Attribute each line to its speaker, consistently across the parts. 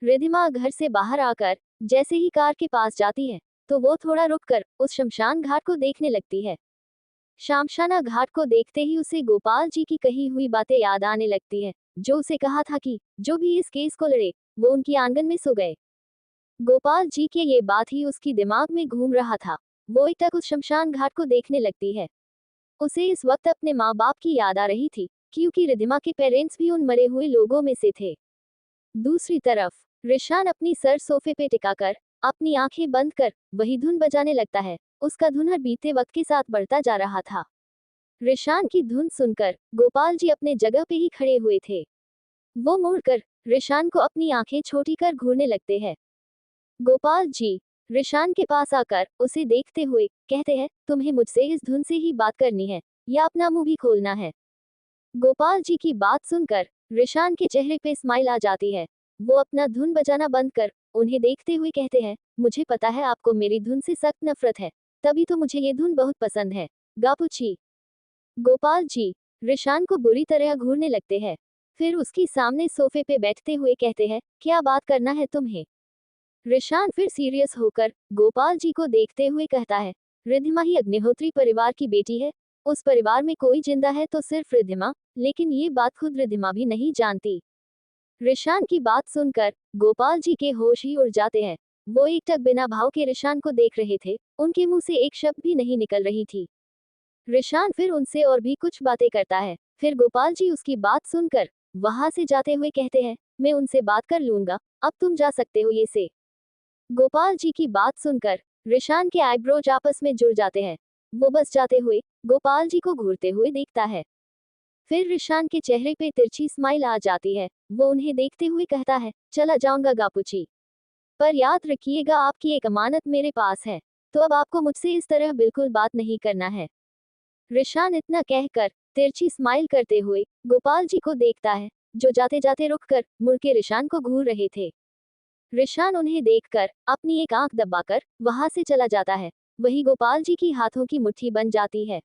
Speaker 1: रिधिमा घर से बाहर आकर जैसे ही कार के पास जाती है तो वो थोड़ा रुककर उस शमशान घाट को देखने लगती है। शामशाना घाट को देखते ही उसे गोपाल जी की कही हुई बातें याद आने लगती है, जो उसे कहा था कि जो भी इस केस को लड़े वो उनकी आंगन में सो गए। गोपाल जी के ये बात ही उसकी दिमाग में घूम रहा था। वो एकटक उस शमशान घाट को देखने लगती है। उसे इस वक्त अपने माँ बाप की याद आ रही थी, क्योंकि रिधिमा के पेरेंट्स भी उन मरे हुए लोगों में से थे। दूसरी तरफ रिशान अपनी सर सोफे पे टिकाकर अपनी आंखें बंद कर वही धुन बजाने लगता है। उसका धुन हर बीते वक्त के साथ बढ़ता जा रहा था। रिशान की धुन सुनकर गोपाल जी अपने जगह पे ही खड़े हुए थे। वो मुड़कर रिशान को अपनी आंखें छोटी कर घूरने लगते हैं। गोपाल जी रिशान के पास आकर उसे देखते हुए कहते हैं, तुम्हें मुझसे इस धुन से ही बात करनी है या अपना मुंह भी खोलना है। गोपाल जी की बात सुनकर रिशान के चेहरे पे स्माइल आ जाती है। वो अपना धुन बजाना बंद कर उन्हें देखते हुए कहते हैं, मुझे पता है आपको मेरी धुन से सख्त नफरत है, तभी तो मुझे ये धुन बहुत पसंद है। गापुची। गोपाल जी रिशान को बुरी तरह घूरने लगते हैं। फिर उसकी सामने सोफे पे बैठते हुए कहते हैं, क्या बात करना है तुम्हें। रिशान फिर सीरियस होकर गोपाल जी को देखते हुए कहता है, रिधिमा ही अग्निहोत्री परिवार की बेटी है। उस परिवार में कोई जिंदा है तो सिर्फ रिधिमा, लेकिन ये बात खुद रिधिमा भी नहीं जानती। रिशान की बात सुनकर गोपाल जी के होश ही उड़ जाते हैं। वो एकटक बिना भाव के रिशान को देख रहे थे, उनके मुंह से एक शब्द भी नहीं निकल रही थी। रिशान फिर उनसे और भी कुछ बातें करता है। फिर गोपाल जी उसकी बात सुनकर वहां से जाते हुए कहते हैं, मैं उनसे बात कर लूंगा, अब तुम जा सकते हो ये से। गोपाल जी की बात सुनकर रिशान के आईब्रोज आपस में जुड़ जाते हैं। वो बस जाते हुए गोपाल जी को घूरते हुए देखता है। फिर रिशान के चेहरे पे तिरछी स्माइल आ जाती है। वो उन्हें देखते हुए कहता है, चला जाऊंगा गापुची, पर याद रखिएगा आपकी एक अमानत मेरे पास है, तो अब आपको मुझसे इस तरह बिल्कुल बात नहीं करना है। रिशान इतना कहकर तिरछी स्माइल करते हुए गोपाल जी को देखता है, जो जाते जाते रुककर मुड़ के रिशान को घूर रहे थे। रिशान उन्हें देखकर अपनी एक आंख दबाकर वहां से चला जाता है। वही गोपाल जी की हाथों की मुट्ठी बन जाती है।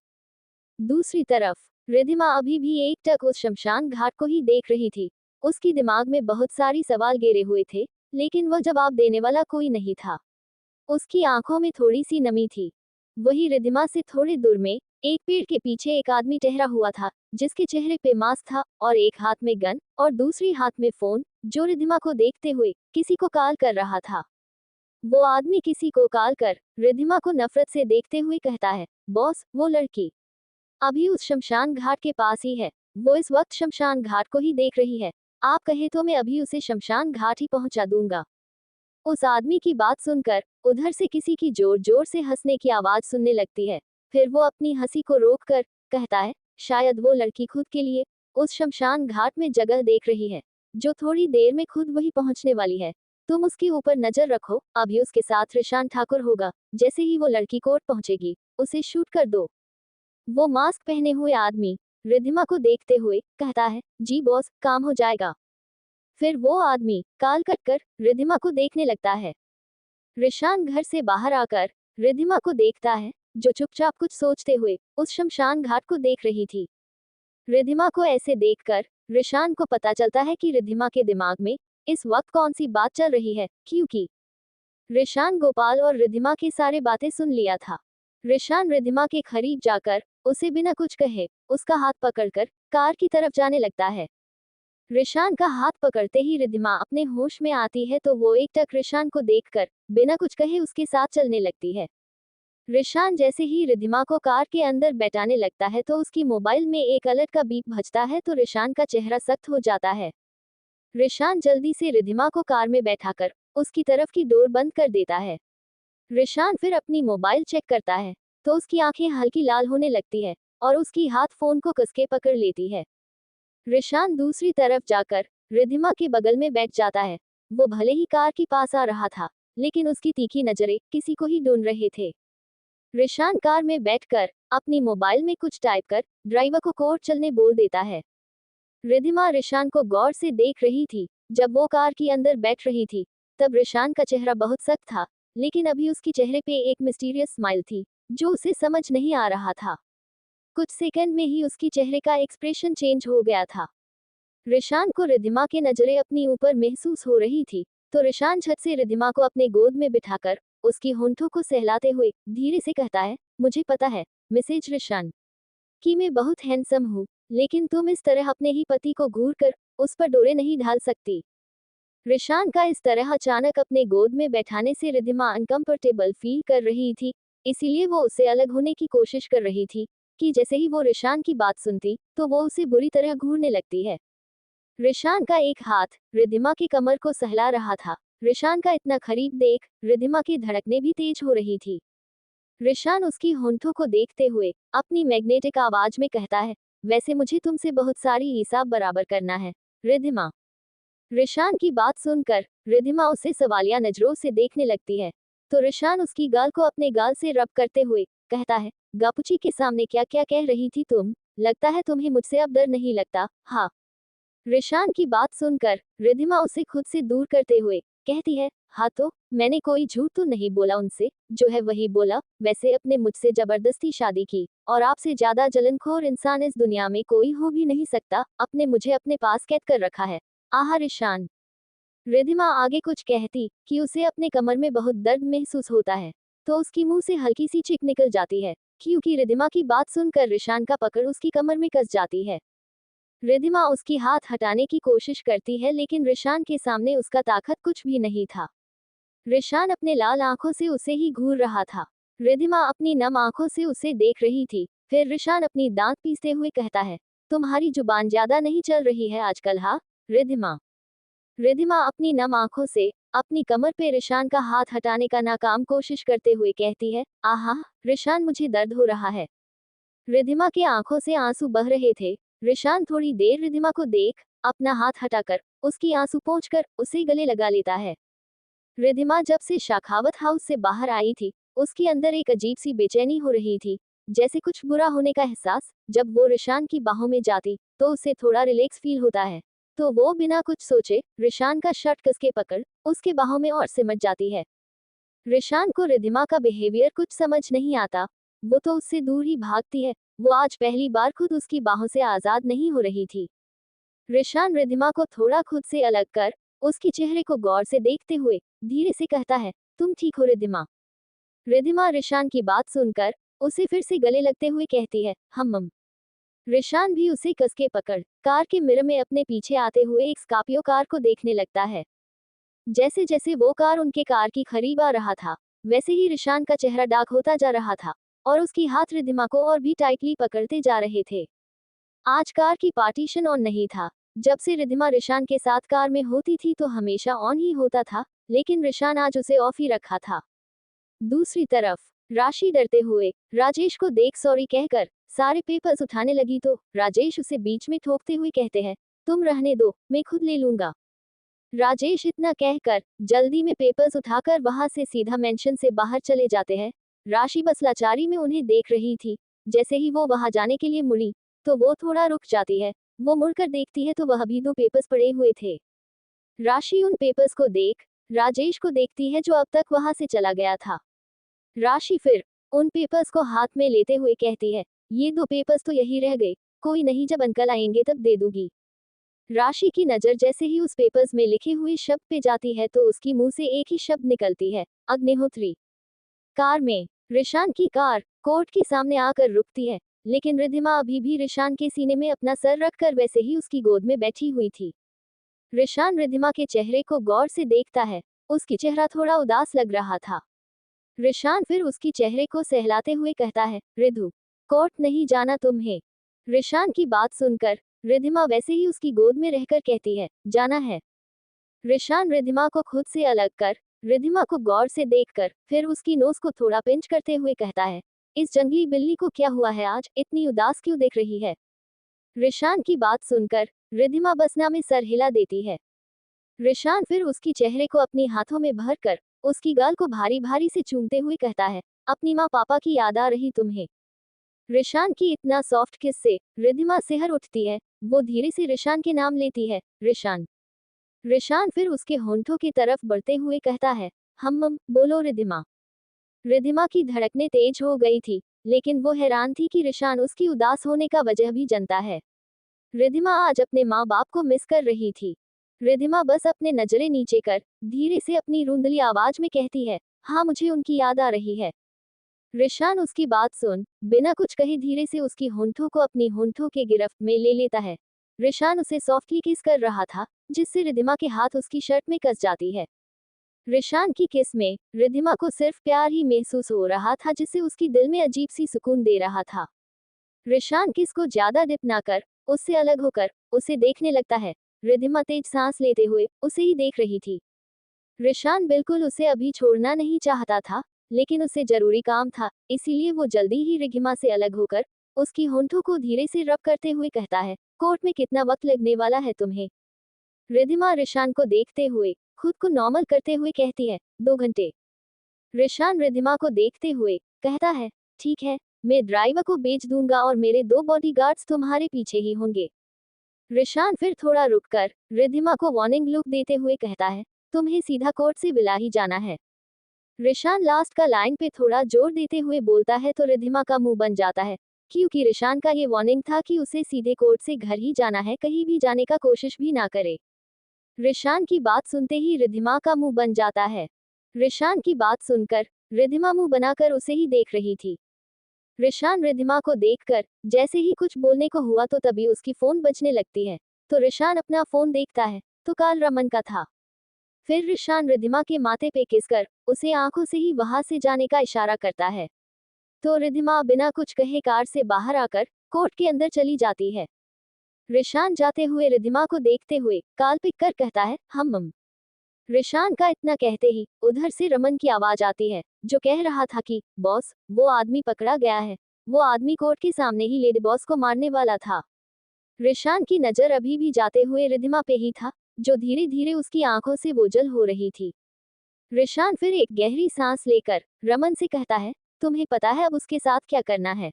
Speaker 1: दूसरी तरफ रिधिमा अभी भी एकटक उस शमशान घाट को ही देख रही थी। उसकी दिमाग में बहुत सारी सवाल घेरे हुए थे, लेकिन वह जवाब देने वाला कोई नहीं था। उसकी आंखों में थोड़ी सी नमी थी। वही रिधिमा से थोड़े दूर में एक पेड़ के पीछे एक आदमी ठहरा हुआ था, जिसके चेहरे पे मास्क था और एक हाथ में गन और दूसरी हाथ में फोन, जो रिधिमा को देखते हुए किसी को कॉल कर रहा था। वो आदमी किसी को कॉल कर रिधिमा को नफरत से देखते हुए कहता है, बॉस वो लड़की अभी उस शमशान घाट के पास ही है। वो इस वक्त शमशान घाट को ही देख रही है। आप कहे तो मैं अभी उसे शमशान घाट ही पहुंचा दूंगा। उस आदमी की बात सुनकर उधर से किसी की जोर जोर से हंसने की आवाज सुनने लगती है। फिर वो अपनी हंसी को रोककर कहता है, शायद वो लड़की खुद के लिए उस शमशान घाट में जगह देख रही है, जो थोड़ी देर में खुद वही पहुंचने वाली है। तुम उसके ऊपर नजर रखो, अभी उसके साथ रिशान ठाकुर होगा। जैसे ही वो लड़की कोर्ट पहुंचेगी उसे शूट कर दो। वो मास्क पहने हुए आदमी रिधिमा को देखते हुए कहता है, जी बॉस, काम हो जाएगा। फिर वो आदमी काल कट कर रिधिमा को देखने लगता है। रिशान घर से बाहर आकर रिधिमा को देखता है, जो चुपचाप कुछ सोचते हुए उस शमशान घाट को देख रही थी। रिधिमा को ऐसे देखकर रिशान को पता चलता है कि रिधिमा के दिमाग में इस वक्त कौन सी बात चल रही है, क्योंकि रिशान गोपाल और रिधिमा की सारी बातें सुन लिया था। रिशान रिधिमा के करीब जाकर उसे बिना कुछ कहे उसका हाथ पकड़कर कार की तरफ जाने लगता है। रिशान का हाथ पकड़ते ही रिधिमा अपने होश में आती है, तो वो एकटक रिशान को देखकर बिना कुछ कहे उसके साथ चलने लगती है। रिशान जैसे ही रिधिमा को कार के अंदर बैठाने लगता है तो उसकी मोबाइल में एक अलर्ट का बीप बजता है, तो रिशान का चेहरा सख्त हो जाता है। रिशान जल्दी से रिधिमा को कार में बैठाकर उसकी तरफ की डोर बंद कर देता है। रिशान फिर अपनी मोबाइल चेक करता है, तो उसकी आंखें हल्की लाल होने लगती है और उसकी हाथ फोन को कसके पकड़ लेती है। रिशान दूसरी तरफ जाकर रिधिमा के बगल में बैठ जाता है। वो भले ही कार के पास आ रहा था, लेकिन उसकी तीखी नजरें किसी को ही ढूंढ रहे थे। रिशान कार में बैठकर अपनी मोबाइल में कुछ टाइप कर ड्राइवर को कोर्ट चलने बोल देता है। रिधिमा रिशान को गौर से देख रही थी। जब वो कार के अंदर बैठ रही थी, तब रिशान का चेहरा बहुत सख्त था, लेकिन अभी उसके चेहरे पे एक मिस्टीरियस स्माइल थी, जो उसे समझ नहीं आ रहा था। कुछ सेकंड में ही उसकी चेहरे का एक्सप्रेशन चेंज हो गया था। रिशान को रिधिमा के नजरें अपनी ऊपर महसूस हो रही थी। तो रिशान छत से रिद्धिमा को अपने गोद में बिठाकर उसकी होंठों को सहलाते हुए धीरे से कहता है, मुझे पता है मिसेज रिशान कि मैं बहुत हैंडसम हूँ, लेकिन तुम इस तरह अपने ही पति को घूर कर उस पर डोरे नहीं ढाल सकती। रिशान का इस तरह अचानक अपने गोद में बैठाने से रिद्धिमा अनकंफर्टेबल फील कर रही थी, इसीलिए वो उससे अलग होने की कोशिश कर रही थी कि जैसे ही वो रिशान की बात सुनती तो वो उसे बुरी तरह घूरने लगती है। रिशान का एक हाथ रिद्धिमा की कमर को सहला रहा था। रिशान का इतना करीब देख रिद्धिमा की धड़कनें भी तेज हो रही थी। रिशान उसकी होंठों को देखते हुए अपनी मैग्नेटिक आवाज में कहता है, वैसे मुझे तुमसे बहुत सारी हिसाब बराबर करना है रिद्धिमा। रिशान की बात सुनकर रिद्धिमा उसे सवालिया नजरों से देखने लगती है। तो रिशान उसकी गाल को अपने गाल से रब करते हुए कहता है, गापुची के सामने क्या क्या कह रही थी तुम? लगता है तुम्हें मुझसे अब डर नहीं लगता, हाँ? रिशान की बात सुनकर रिद्धिमा उसे खुद से दूर करते हुए कहती है, हाँ तो मैंने कोई झूठ तो नहीं बोला उनसे, जो है वही बोला। वैसे अपने मुझसे जबरदस्ती शादी की और आपसे ज्यादा जलनखोर इंसान इस दुनिया में कोई हो भी नहीं सकता। अपने मुझे अपने पास कैद कर रखा है। आहा रिशान। रिद्धिमा आगे कुछ कहती कि उसे अपने कमर में बहुत दर्द महसूस होता है, तो उसकी मुंह से हल्की सी चीख निकल जाती है, क्योंकि रिद्धिमा की बात सुनकर रिशान का पकड़ उसकी कमर में कस जाती है। रिद्धिमा उसकी हाथ हटाने की कोशिश करती है, लेकिन रिशान के सामने उसका ताकत कुछ भी नहीं था। रिशान अपने लाल आंखों से उसे ही घूर रहा था। रिद्धिमा अपनी नम आंखों से उसे देख रही थी। फिर रिशान अपनी दांत पीसते हुए कहता है, तुम्हारी जुबान ज्यादा नहीं चल रही है आजकल, हाँ? रिद्धिमा। रिद्धिमा अपनी नम आंखों से अपनी कमर पे रिशान का हाथ हटाने का नाकाम कोशिश करते हुए कहती है, आहा रिशान, मुझे दर्द हो रहा है। रिद्धिमा की आंखों से आंसू बह रहे थे। रिशान थोड़ी देर रिद्धिमा को देख अपना हाथ हटाकर उसकी आंसू पोंछकर उसे गले लगा लेता है। रिद्धिमा जब से शाखावत हाउस से बाहर आई थी, उसके अंदर एक अजीब सी बेचैनी हो रही थी, जैसे कुछ बुरा होने का एहसास। जब वो रिशान की बाहों में जाती तो उसे थोड़ा रिलैक्स फील होता है, तो वो बिना कुछ सोचे रिशान का शर्ट कसके पकड़ उसके बाहों में और सिमट जाती है। रिशान को रिद्धिमा का बिहेवियर कुछ समझ नहीं आता, वो तो उससे दूर ही भागती है। वो आज पहली बार खुद उसकी बाहों से आजाद नहीं हो रही थी। रिशान रिद्धिमा को थोड़ा खुद से अलग कर उसके चेहरे को गौर से देखते हुए धीरे से कहता है, तुम ठीक हो रिद्धिमा? रिद्धिमा रिशान की बात सुनकर उसे फिर से गले लगते हुए कहती है, हम। रिशान भी उसे कस के पकड़ कार के मिरर में अपने पीछे आते हुए एक स्कॉर्पियो कार को देखने लगता है। जैसे जैसे वो कार उनके कार की करीब आ रहा था, वैसे ही रिशान का चेहरा डार्क होता जा रहा था और उसकी हाथ रिद्धिमा को और भी टाइटली पकड़ते जा रहे थे। आज कार की पार्टीशन ऑन नहीं था। जब से रिद्धिमा रिशान के साथ कार में होती थी तो हमेशा ऑन ही होता था, लेकिन रिशान आज उसे ऑफ ही रखा था। दूसरी तरफ राशि डरते हुए राजेश को देख सॉरी कहकर सारे पेपर्स उठाने लगी, तो राजेश उसे बीच में ठोकते हुए कहते हैं, तुम रहने दो, मैं खुद ले लूंगा। राजेश इतना कहकर जल्दी में पेपर्स उठाकर वहां से सीधा मेंशन से बाहर चले जाते हैं। राशि बस लाचारी में उन्हें देख रही थी। जैसे ही वो वहां जाने के लिए मुड़ी तो वो थोड़ा रुक जाती है। वो मुड़कर देखती है तो वह भी 2 पेपर्स पड़े हुए थे। राशि उन पेपर्स को देख राजेश को देखती है, जो अब तक वहां से चला गया था। राशि फिर उन पेपर्स को हाथ में लेते हुए कहती है, ये 2 पेपर्स तो यही रह गए, कोई नहीं, जब अंकल आएंगे तब दे दूंगी। राशि की नजर जैसे ही उस पेपर्स में लिखे हुए शब्द पे जाती है तो उसकी मुंह से एक ही शब्द निकलती है, अग्निहोत्री। कार में रिशान की कार कोर्ट के सामने आकर रुकती है, लेकिन रिद्धिमा अभी भी रिशान के सीने में अपना सर रखकर वैसे ही उसकी गोद में बैठी हुई थी। रिशान रिद्धिमा के चेहरे को गौर से देखता है। उसकी चेहरा थोड़ा उदास लग रहा था। रिशान फिर उसकी चेहरे को सहलाते हुए कहता है, रिद्धु, कोर्ट नहीं जाना तुम्हें? रिशान की बात सुनकर रिद्धिमा वैसे ही उसकी गोद में रहकर कहती है, जाना है। रिशान रिद्धिमा को खुद से अलग कर रिद्धिमा को गौर से देखकर फिर उसकी नोज को थोड़ा पिंच करते हुए कहता है, इस जंगली बिल्ली को क्या हुआ है, आज इतनी उदास क्यों दिख रही है? रिशान की बात सुनकर रिद्धिमा बसना में सर हिला देती है। रिशान फिर उसकी चेहरे को अपनी हाथों में भरकर उसकी गाल को भारी भारी से चूमते हुए कहता है, अपनी माँ पापा की याद आ रही तुम्हें? रिशान की इतना सॉफ्ट किस से रिद्धिमा सिहर उठती है। वो धीरे से रिशान के नाम लेती है, रिशान। रिशान फिर उसके होंठों की तरफ बढ़ते हुए कहता है, हम बोलो रिद्धिमा। रिद्धिमा की धड़कनें तेज हो गई थी, लेकिन वो हैरान थी कि रिशान उसकी उदास होने का वजह भी जानता है। रिद्धिमा आज अपने माँ बाप को मिस कर रही थी। रिधिमा बस अपने नजरें नीचे कर धीरे से अपनी रुंधली आवाज में कहती है, हाँ मुझे उनकी याद आ रही है। रिशान उसकी बात सुन बिना कुछ कहे धीरे से उसकी होंठों को अपनी होंठों के गिरफ्त में ले लेता है। रिशान उसे सॉफ्टली किस कर रहा था, जिससे रिधिमा के हाथ उसकी शर्ट में कस जाती है। रिशान की किस में रिधिमा को सिर्फ प्यार ही महसूस हो रहा था, जिससे उसकी दिल में अजीब सी सुकून दे रहा था। रिशान किस को ज्यादा डिप ना कर उससे अलग होकर उसे देखने लगता है। रिधिमा तेज सांस लेते हुए उसे ही देख रही थी। रिशान बिल्कुल उसे अभी छोड़ना नहीं चाहता था, लेकिन उसे जरूरी काम था, इसीलिए वो जल्दी ही रिधिमा से अलग होकर उसकी होंठों को धीरे से रब करते हुए कहता है, कोर्ट में कितना वक्त लगने वाला है तुम्हें? रिधिमा रिशान को देखते हुए खुद को नॉर्मल करते हुए कहती है, 2 घंटे। रिशान रिधिमा को देखते हुए कहता है, ठीक है, मैं ड्राइवर को बेच दूंगा और मेरे 2 बॉडीगार्ड्स तुम्हारे पीछे ही होंगे। रिशान फिर थोड़ा रुककर रिधिमा को वार्निंग लुक देते हुए कहता है, तुम्हें सीधा कोर्ट से विला ही जाना है। रिशान लास्ट का लाइन पे थोड़ा जोर देते हुए बोलता है तो रिधिमा का मुंह बन जाता है, क्योंकि रिशान का ये वार्निंग था कि उसे सीधे कोर्ट से घर ही जाना है, कहीं भी जाने का कोशिश भी ना करे। रिशान की बात सुनते ही रिधिमा का मुंह बन जाता है। रिशान की बात सुनकर रिधिमा मुंह बनाकर उसे ही देख रही थी। रिशान रिधिमा को देखकर जैसे ही कुछ बोलने को हुआ तो तभी उसकी फोन बजने लगती है। तो रिशान अपना फोन देखता है तो कॉल रमन का था। फिर रिशान रिधिमा के माथे पे किस कर उसे आंखों से ही वहां से जाने का इशारा करता है। तो रिधिमा बिना कुछ कहे कार से बाहर आकर कोर्ट के अंदर चली जाती है। रिशान जाते हुए रिधिमा को देखते हुए कॉल पिक कर कहता है, हम। रिशान का इतना कहते ही उधर से रमन की आवाज आती है, जो कह रहा था कि बॉस, वो आदमी पकड़ा गया है। वो आदमी कोर्ट के सामने ही लेडी बॉस को मारने वाला था। रिशान की नजर अभी भी जाते हुए रिधिमा पे ही था, जो धीरे धीरे उसकी आंखों से ओझल हो रही थी। रिशान फिर एक गहरी सांस लेकर रमन से कहता है, तुम्हें पता है अब उसके साथ क्या करना है?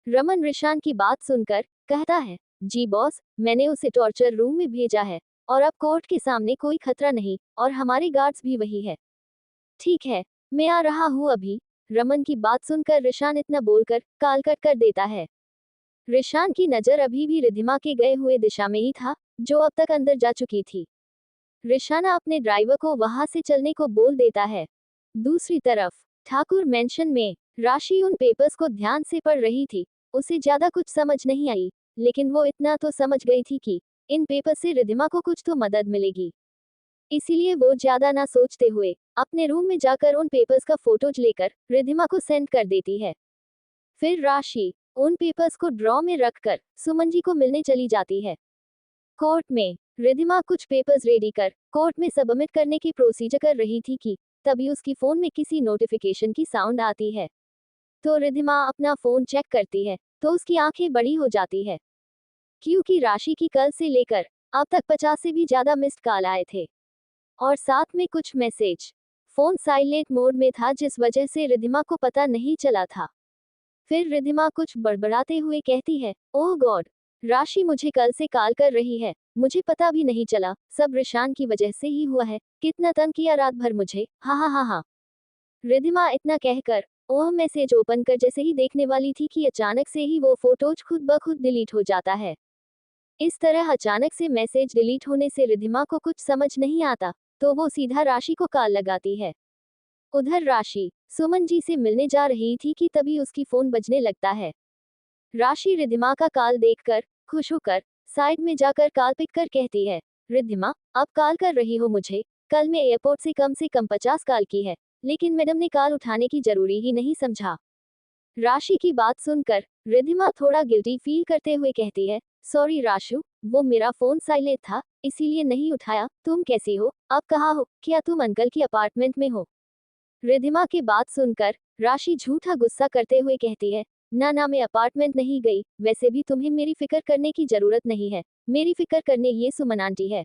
Speaker 1: रमन रिशान की बात सुनकर कहता है, जी बॉस, मैंने उसे टॉर्चर रूम में भेजा है और अब कोर्ट के सामने कोई खतरा नहीं और हमारे गार्ड्स भी वही है। ठीक है, मैं आ रहा हूँ अभी। रमन की बात सुनकर रिशान इतना बोलकर कॉल कट कर देता है। रिशान की नजर अभी भी रिधिमा के गए हुए दिशा में ही था, जो अब तक अंदर जा चुकी थी। रिशाना अपने ड्राइवर को वहां से चलने को बोल देता है। दूसरी तरफ ठाकुर मेंशन में राशि उन पेपर्स को ध्यान से पढ़ रही थी। उसे ज्यादा कुछ समझ नहीं आई, लेकिन वो इतना तो समझ गई थी कि इन पेपर से रिधिमा को कुछ तो मदद मिलेगी। इसीलिए वो ज्यादा ना सोचते हुए अपने रूम में जाकर उन पेपर्स का फोटोज लेकर रिधिमा को सेंड कर देती है। फिर राशि उन पेपर्स को ड्रॉ में रखकर सुमन जी को मिलने चली जाती है। कोर्ट में रिधिमा कुछ पेपर्स रेडी कर कोर्ट में सबमिट करने की प्रोसीजर कर रही थी कि तभी उसकी फोन में किसी नोटिफिकेशन की साउंड आती है। तो रिधिमा अपना फोन चेक करती है तो उसकी आंखें बड़ी हो जाती है, क्योंकि राशि की कल से लेकर अब तक 50 से भी ज्यादा मिस्ड कॉल आए थे और साथ में कुछ मैसेज। फोन साइलेंट मोड में था, जिस वजह से रिधिमा को पता नहीं चला था। फिर रिधिमा कुछ बड़बड़ाते हुए कहती है, ओह गॉड, राशि मुझे कल से कॉल कर रही है, मुझे पता भी नहीं चला, सब रिशान की वजह से ही हुआ है, कितना तंग किया रात भर मुझे, हा हा हा हा। रिधिमा इतना कहकर ओह मैसेज ओपन कर जैसे ही देखने वाली थी कि अचानक से ही वो फोटोज खुद ब खुद डिलीट हो जाता है। इस तरह अचानक से मैसेज डिलीट होने से रिधिमा को कुछ समझ नहीं आता, तो वो सीधा राशि को कॉल लगाती है। उधर राशि सुमन जी से मिलने जा रही थी कि तभी उसकी फोन बजने लगता है। राशि रिधिमा का कॉल देखकर खुश होकर साइड में जाकर कॉल पिक कर कहती है, रिधिमा, अब कॉल कर रही हो मुझे? कल मैं एयरपोर्ट से कम 50 कॉल की है, लेकिन मैडम ने कॉल उठाने की जरूरी ही नहीं समझा। राशि की बात सुनकर रिधिमा थोड़ा गिल्टी फील करते हुए कहती है, सॉरी राशु, वो मेरा फोन साइलेंट था इसीलिए नहीं उठाया। तुम कैसी हो, अब कहाँ हो, क्या तुम अंकल की अपार्टमेंट में हो? रिधिमा की बात सुनकर राशि झूठा गुस्सा करते हुए कहती है, ना ना, मैं अपार्टमेंट नहीं गई, वैसे भी तुम्हें मेरी फिक्र करने की जरूरत नहीं है, मेरी फिक्र करने ये सुमन आंटी है।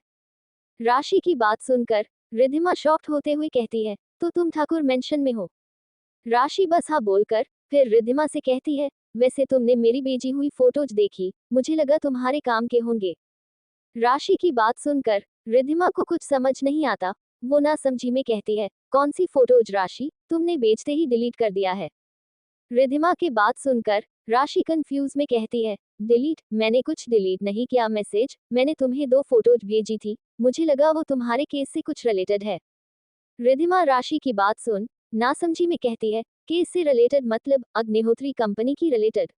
Speaker 1: राशि की बात सुनकर रिधिमा शॉक्ड होते हुए कहती है, तो तुम ठाकुर मेंशन में हो? राशि बस हाँ बोलकर फिर रिधिमा से कहती है, वैसे तुमने मेरी भेजी हुई फोटोज देखी, मुझे लगा तुम्हारे काम के होंगे। राशि की बात सुनकर रिधिमा को कुछ समझ नहीं आता, वो ना समझी में कहती है, कौन सी फोटोज राशि, तुमने बेचते ही डिलीट कर दिया है? रिधिमा की बात सुनकर राशि कंफ्यूज में कहती है, डिलीट? मैंने कुछ डिलीट नहीं किया मैसेज, मैंने तुम्हें 2 फोटोज भेजी थी, मुझे लगा वो तुम्हारे केस से कुछ रिलेटेड है। रिधिमा राशि की बात सुन नासमझी में कहती है, केस से रिलेटेड मतलब अग्निहोत्री कंपनी की रिलेटेड।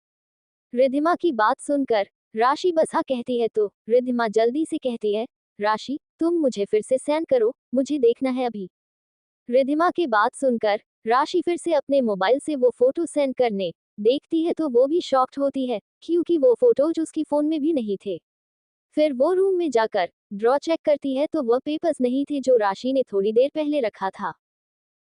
Speaker 1: रिधिमा की बात सुनकर राशि बस हाँ कहती है तो रिधिमा जल्दी से कहती है, राशि तुम मुझे फिर से सेंड करो, मुझे देखना है अभी। रिधिमा की बात सुनकर राशि फिर से अपने मोबाइल से वो फोटो सेंड करने देखती है तो वो भी शॉक्ड होती है, क्योंकि वो फोटोज उसकी फोन में भी नहीं थे। फिर वो रूम में जाकर ड्रॉ चेक करती है तो वह पेपर्स नहीं थे जो राशि ने थोड़ी देर पहले रखा था।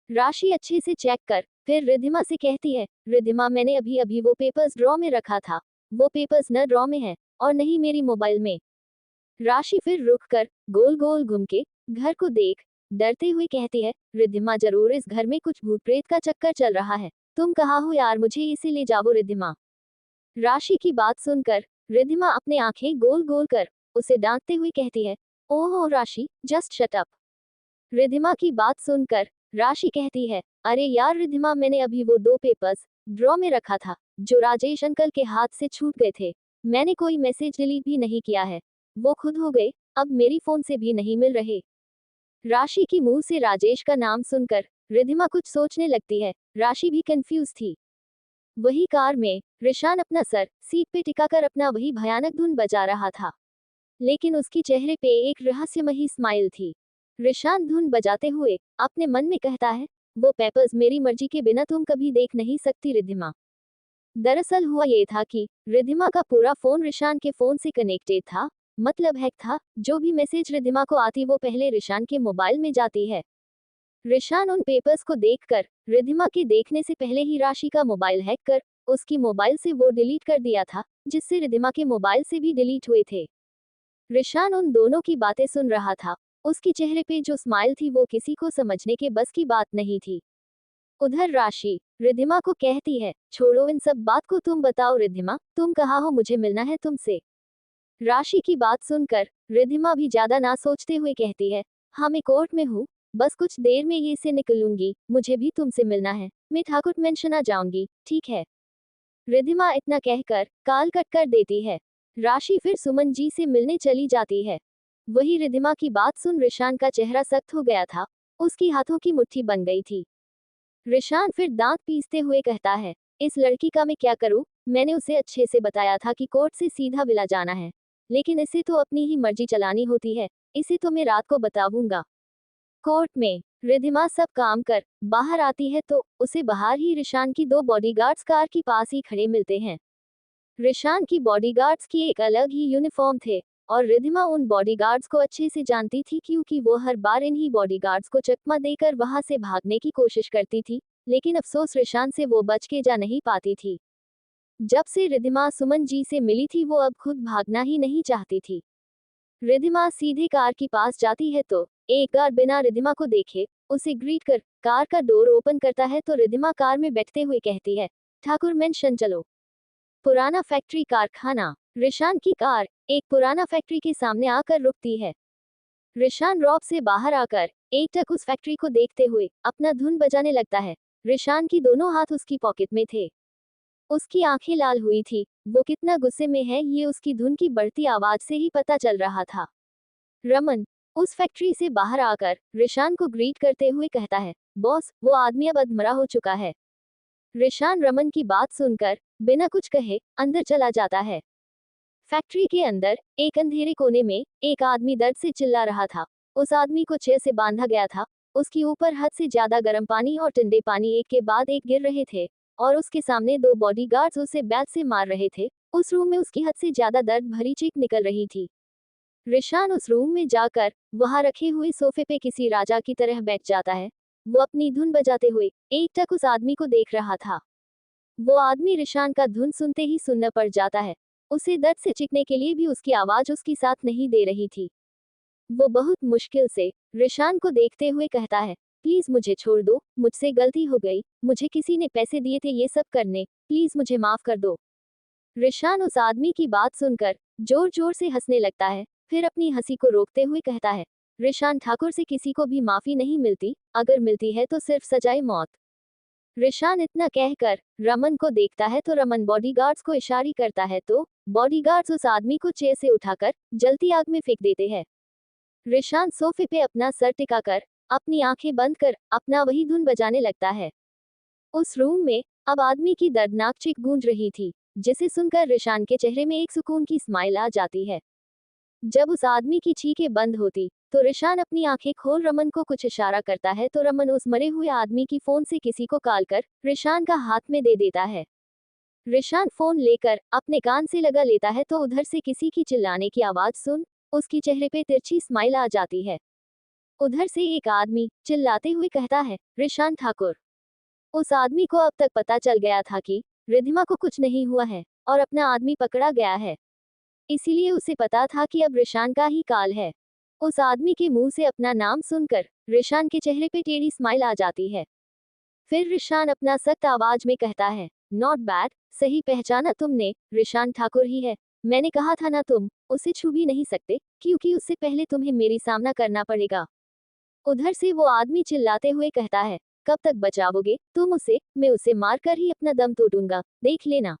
Speaker 1: राशि अच्छे से चेक कर फिर रिधिमा से कहती है, रिधिमा मैंने अभी अभी वो पेपर्स ड्रॉ में रखा था, वो पेपर्स न ड्रॉ में है और नहीं मेरी मोबाइल में। राशि फिर रुक कर गोल गोल घूम के घर को देख डरते हुए कहती है, रिधिमा जरूर इस घर में कुछ भूत प्रेत का चक्कर चल रहा है, तुम कहाँ हो यार, मुझे इसे ले जाओ रिधिमा। राशि की बात सुनकर रिधिमा अपने आंखें गोल गोल कर उसे डांटते हुए कहती है, ओहो राशि जस्ट शट अप। रिधिमा की बात सुनकर राशि कहती है, अरे यार रिधिमा मैंने अभी वो 2 पेपर्स ड्रॉ में रखा था जो राजेश अंकल के हाथ से छूट गए थे, मैंने कोई मैसेज डिलीट भी नहीं किया है, वो खुद हो गए, अब मेरी फोन से भी नहीं मिल रहे। राशि की मुंह से राजेश का नाम सुनकर रिधिमा कुछ सोचने लगती है, राशि भी कंफ्यूज थी। वही कार में रिशान अपना सर सीट पे टिकाकर अपना वही भयानक धुन बजा रहा था, लेकिन उसकी चेहरे पे एक रहस्यमयी स्माइल थी। रिशान धुन बजाते हुए अपने मन में कहता है, वो पेपर्स मेरी मर्जी के बिना तुम कभी देख नहीं सकती रिधिमा। दरअसल हुआ ये था कि रिधिमा का पूरा फोन रिशान के फोन से कनेक्टेड था, मतलब हैक था, जो भी मैसेज रिधिमा को आती वो पहले रिशान के मोबाइल में जाती है। रिशान उन पेपर्स को देखकर रिधिमा के देखने से पहले ही राशि का मोबाइल हैक कर उसकी मोबाइल से वो डिलीट कर दिया था, जिससे रिधिमा के मोबाइल से भी डिलीट हुए थे। रिशान उन दोनों की बातें सुन रहा था, उसके चेहरे पे जो स्माइल थी वो किसी को समझने के बस की बात नहीं थी। उधर राशि रिधिमा को कहती है, छोड़ो इन सब बात को, तुम बताओ रिधिमा तुम कहाँ हो, मुझे मिलना है तुमसे। राशि की बात सुनकर रिधिमा भी ज्यादा ना सोचते हुए कहती है, हाँ मैं कोर्ट में हूँ, बस कुछ देर में ये से निकलूंगी, मुझे भी तुमसे मिलना है, मैं ठाकुर मेंशन आ जाऊंगी, ठीक है। रिधिमा इतना कहकर काल कट कर देती है। राशि फिर सुमन जी से मिलने चली जाती है। वही रिधिमा की बात सुन रिशान का चेहरा सख्त हो गया था, उसकी हाथों की मुट्ठी बन गई थी। रिशान फिर दांत पीसते हुए कहता है, इस लड़की का मैं क्या करूं, मैंने उसे अच्छे से बताया था कि कोर्ट से सीधा विला जाना है, लेकिन इसे तो अपनी ही मर्जी चलानी होती है, इसे तो मैं रात को बताऊंगा। कोर्ट में रिधिमा सब काम कर बाहर आती है तो उसे बाहर ही रिशान की 2 बॉडीगार्ड्स कार के पास ही खड़े मिलते हैं। रिशान की बॉडीगार्ड्स की एक अलग ही यूनिफॉर्म थे और रिधिमा उन बॉडीगार्ड्स को अच्छे से जानती थी, क्योंकि वो हर बार इन्हीं बॉडीगार्ड्स को चकमा देकर वहां से भागने की कोशिश करती थी, लेकिन अफसोस रिशान से वो बच के जा नहीं पाती थी। जब से रिधिमा सुमन जी से मिली थी वो अब खुद भागना ही नहीं चाहती थी। रिधिमा सीधे कार के पास जाती है तो एक गार्ड बिना रिधिमा को देखे उसे ग्रीट कर कार का डोर ओपन करता है तो रिधिमा कार में बैठते हुए कहती है, ठाकुर मेंशन चलो। पुराना फैक्ट्री कारखाना। रिशान की कार एक पुराना फैक्ट्री के सामने आकर रुकती है। रिशान रॉब से बाहर आकर एकटक उस फैक्ट्री को देखते हुए अपना धुन बजाने लगता है। रिशान की दोनों हाथ उसकी पॉकेट में थे, उसकी आंखें लाल हुई थी, वो कितना गुस्से में है ये उसकी धुन की बढ़ती आवाज से ही पता चल रहा था। रमन उस फैक्ट्री से बाहर आकर रिशान को ग्रीट करते हुए कहता है, बॉस वो आदमी अब अधमरा हो चुका है। रिशान रमन की बात सुनकर बिना कुछ कहे अंदर चला जाता है। फैक्ट्री के अंदर एक अंधेरे कोने में एक आदमी दर्द से चिल्ला रहा था। उस आदमी को चेयर से बांधा गया था, उसके ऊपर हद से ज्यादा गर्म पानी और ठंडे पानी एक के बाद एक गिर रहे थे और उसके सामने 2 बॉडीगार्ड्स उसे बैट से मार रहे थे। उस रूम में उसकी हद से ज्यादा दर्द भरी चीख निकल रही थी। रिशान उस रूम में जाकर वहां रखे हुए सोफे पे किसी राजा की तरह बैठ जाता है। वो अपनी धुन बजाते हुए एकटक उस आदमी को देख रहा था। वो आदमी रिशान का धुन सुनते ही सुन्न पड़ जाता है। उसे दर्द से चीखने के लिए भी उसकी आवाज उसकी साथ नहीं दे रही थी। वो बहुत मुश्किल से रिशान को देखते हुए कहता है, प्लीज मुझे छोड़ दो, मुझसे गलती हो गई, मुझे किसी ने पैसे दिए थे ये सब करने, प्लीज मुझे माफ कर दो। रिशान उस आदमी की बात सुनकर जोर जोर से हंसने लगता है, फिर अपनी हंसी को रोकते हुए कहता है, रिशान ठाकुर से किसी को भी माफी नहीं मिलती, अगर मिलती है तो सिर्फ सजाए मौत। रिशान इतना कहकर रमन को देखता है तो रमन बॉडीगार्ड्स को इशारा करता है तो बॉडीगार्ड्स उस आदमी को चेयर से उठाकर जलती आग में फेंक देते हैं। रिशान सोफे पे अपना सर टिकाकर अपनी आंखें बंद कर अपना वही धुन बजाने लगता है। उस रूम में अब आदमी की दर्दनाक चीख गूंज रही थी, जिसे सुनकर रिशान के चेहरे में एक सुकून की स्माइल आ जाती है। जब उस आदमी की चीखें बंद होती तो रिशान अपनी आंखें खोल रमन को कुछ इशारा करता है तो रमन उस मरे हुए आदमी की फोन से किसी को कॉल कर रिशान का हाथ में दे देता है। रिशान फोन लेकर अपने कान से लगा लेता है तो उधर से किसी की चिल्लाने की आवाज सुन उसकी चेहरे पे तिरछी स्माइल आ जाती है। उधर से एक आदमी चिल्लाते हुए कहता है, रिशान ठाकुर। उस आदमी को अब तक पता चल गया था कि रिद्धिमा को कुछ नहीं हुआ है और अपना आदमी पकड़ा गया है, इसीलिए उसे पता था कि अब रिशान का ही काल है। उस आदमी के मुंह से अपना नाम सुनकर रिशान के चेहरे पे टेढ़ी स्माइल आ जाती है। फिर रिशान अपना सख्त आवाज में कहता है, नॉट बैड, सही पहचाना तुमने, रिशान ठाकुर ही है। मैंने कहा था ना तुम उसे छू भी नहीं सकते, क्योंकि उससे पहले तुम्हें मेरी सामना करना पड़ेगा। उधर से वो आदमी चिल्लाते हुए कहता है, कब तक बचाओगे तुम उसे, मैं उसे मारकर ही अपना दम तोड़ूंगा, देख लेना।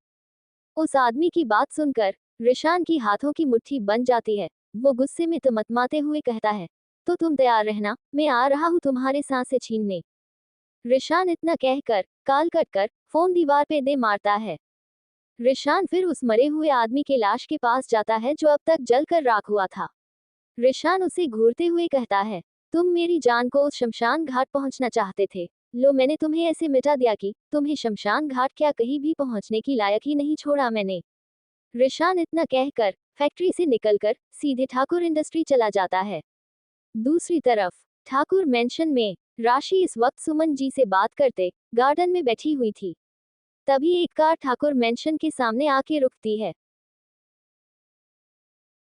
Speaker 1: उस आदमी की बात सुनकर रिशान की हाथों की मुट्ठी बन जाती है। वो गुस्से में तमतमाते हुए कहता है, तो तुम तैयार रहना, मैं आ रहा हूँ तुम्हारे सांसें छीनने। रिशान इतना कहकर काल कट कर फोन दीवार पे दे मारता है। रिशान फिर उस मरे हुए आदमी के लाश के पास जाता है जो अब तक जलकर राख हुआ था। रिशान उसे घूरते हुए कहता है, तुम मेरी जान को उस शमशान घाट पहुंचना चाहते थे, लो मैंने तुम्हें ऐसे मिटा दिया कि तुम्हें शमशान घाट क्या कहीं भी पहुंचने की लायक ही नहीं छोड़ा मैंने। रिशान इतना कहकर फैक्ट्री से निकलकर सीधे ठाकुर इंडस्ट्री चला जाता है। दूसरी तरफ ठाकुर मेंशन में राशि इस वक्त सुमन जी से बात करते गार्डन में बैठी हुई थी। तभी एक कार ठाकुर मेंशन के सामने आके रुकती है।